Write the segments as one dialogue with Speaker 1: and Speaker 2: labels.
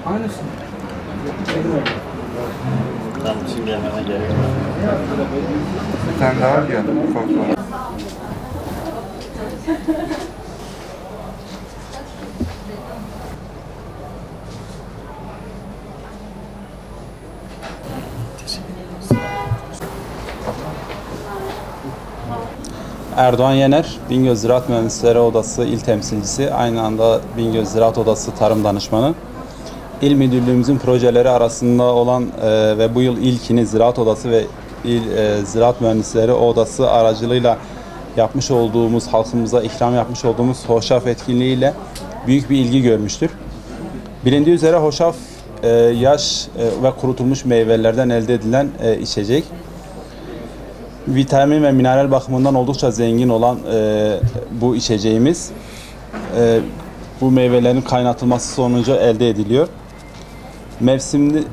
Speaker 1: Aynısını.
Speaker 2: Tamam, şimdi gelmene gerek yok.
Speaker 3: Bir tane daha geldi. Ufak ufak.
Speaker 4: Erdoğan Yener, Bingöl Ziraat Mühendisleri Odası İl Temsilcisi, aynı anda Bingöl Ziraat Odası Tarım Danışmanı. İl Müdürlüğümüzün projeleri arasında olan ve bu yıl ilkini Ziraat Odası ve İl Ziraat Mühendisleri Odası aracılığıyla yapmış olduğumuz, halkımıza ikram yapmış olduğumuz hoşaf etkinliğiyle büyük bir ilgi görmüştür. Bilindiği üzere hoşaf yaş ve kurutulmuş meyvelerden elde edilen içecek. Vitamin ve mineral bakımından oldukça zengin olan bu içeceğimiz bu meyvelerin kaynatılması sonucu elde ediliyor. Mevsimli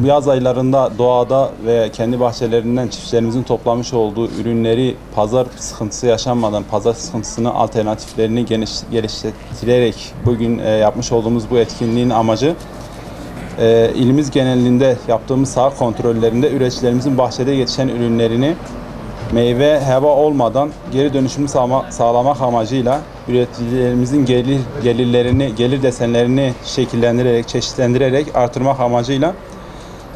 Speaker 4: yaz aylarında doğada ve kendi bahçelerinden çiftçilerimizin toplamış olduğu ürünleri pazar sıkıntısı yaşanmadan, pazar sıkıntısını alternatiflerini geliştirerek bugün yapmış olduğumuz bu etkinliğin amacı ilimiz genelinde yaptığımız saha kontrollerinde üreticilerimizin bahçede yetişen ürünlerini meyve heba olmadan geri dönüşümü sağlamak amacıyla üreticilerimizin gelir desenlerini şekillendirerek, çeşitlendirerek artırmak amacıyla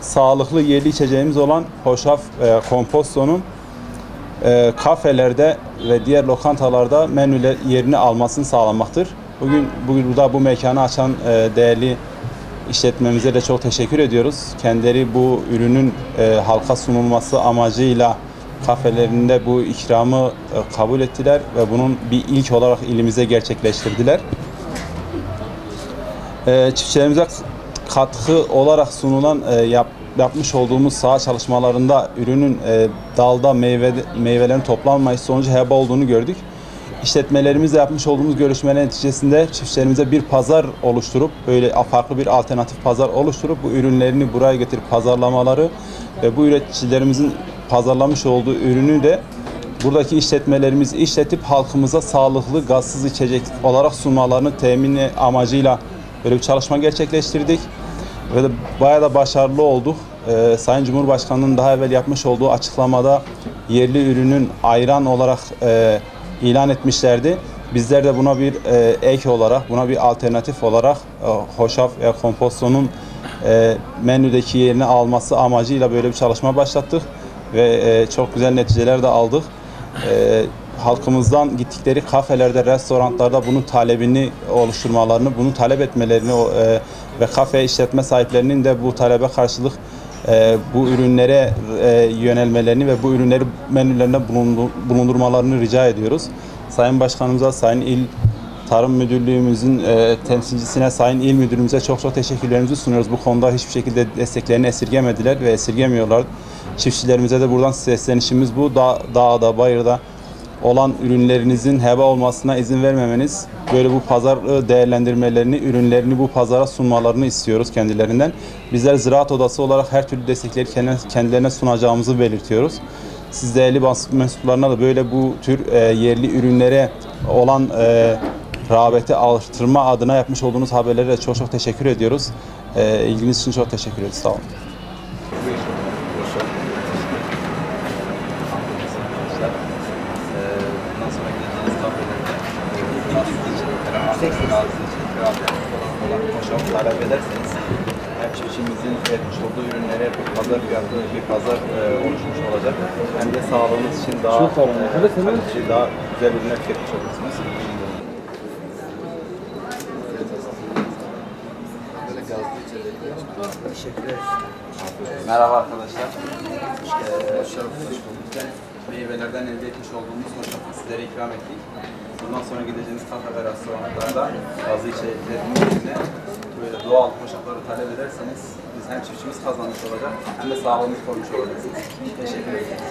Speaker 4: sağlıklı yerli içeceğimiz olan hoşaf kompostonun kafelerde ve diğer lokantalarda menüler yerini almasını sağlamaktır. Bugün burada bu mekanı açan değerli işletmemize de çok teşekkür ediyoruz. Kendileri bu ürünün halka sunulması amacıyla kafelerinde bu ikramı kabul ettiler ve bunun bir ilk olarak ilimize gerçekleştirdiler. Çiftçilerimize katkı olarak sunulan yapmış olduğumuz saha çalışmalarında ürünün dalda meyvelerin toplanmayışı sonucu heba olduğunu gördük. İşletmelerimizle yapmış olduğumuz görüşmeler neticesinde çiftçilerimize bir pazar oluşturup böyle farklı bir alternatif pazar oluşturup bu ürünlerini buraya getirip pazarlamaları ve bu üreticilerimizin pazarlamış olduğu ürünü de buradaki işletmelerimiz işletip halkımıza sağlıklı gazsız içecek olarak sunmalarını temini amacıyla böyle bir çalışma gerçekleştirdik ve de bayağı da başarılı olduk. Sayın Cumhurbaşkanı'nın daha evvel yapmış olduğu açıklamada yerli ürünün ayran olarak ilan etmişlerdi. Bizler de buna bir ek olarak, buna bir alternatif olarak hoşaf ve kompostonun menüdeki yerini alması amacıyla böyle bir çalışma başlattık ve çok güzel neticeler de aldık. Halkımızdan gittikleri kafelerde, restoranlarda bunun talebini oluşturmalarını, bunu talep etmelerini ve kafe işletme sahiplerinin de bu talebe karşılık bu ürünlere yönelmelerini ve bu ürünleri menülerinde bulundurmalarını rica ediyoruz. Sayın Başkanımıza, Sayın İl Tarım Müdürlüğümüzün temsilcisine, Sayın İl Müdürümüze çok teşekkürlerimizi sunuyoruz. Bu konuda hiçbir şekilde desteklerini esirgemediler ve esirgemiyorlar. Çiftçilerimize de buradan seslenişimiz bu. Dağda, bayırda olan ürünlerinizin heba olmasına izin vermemeniz, böyle bu pazar değerlendirmelerini, ürünlerini bu pazara sunmalarını istiyoruz kendilerinden. Bizler Ziraat Odası olarak her türlü destekleri kendilerine sunacağımızı belirtiyoruz. Siz değerli basın mensuplarına da böyle bu tür yerli ürünlere olan rağbeti artırma adına yapmış olduğunuz haberlere de çok teşekkür ediyoruz. İlginiz için çok teşekkür ederiz. Sağ olun.
Speaker 5: Bundan sonra gideceğiniz kafelerde hoşaf talep ederseniz hem çiftçimizin vermiş olduğu ürünlere pazar fiyatlı bir pazar oluşmuş olacak. Hem de sağlığınız için daha kaliteli, daha güzel ürünler tüketmiş olursunuz. Merhaba arkadaşlar. Meyvelerden elde etmiş olduğumuz hoşafı sizlere ikram ettik. Bundan sonra gideceğiniz kafe ve restoranlarda bazı içeriklerin yerine böyle doğal hoşafları talep ederseniz biz hem çiftçimiz kazanmış olacak hem de sağlığımızı korumuş olacaksınız. Teşekkür ederim.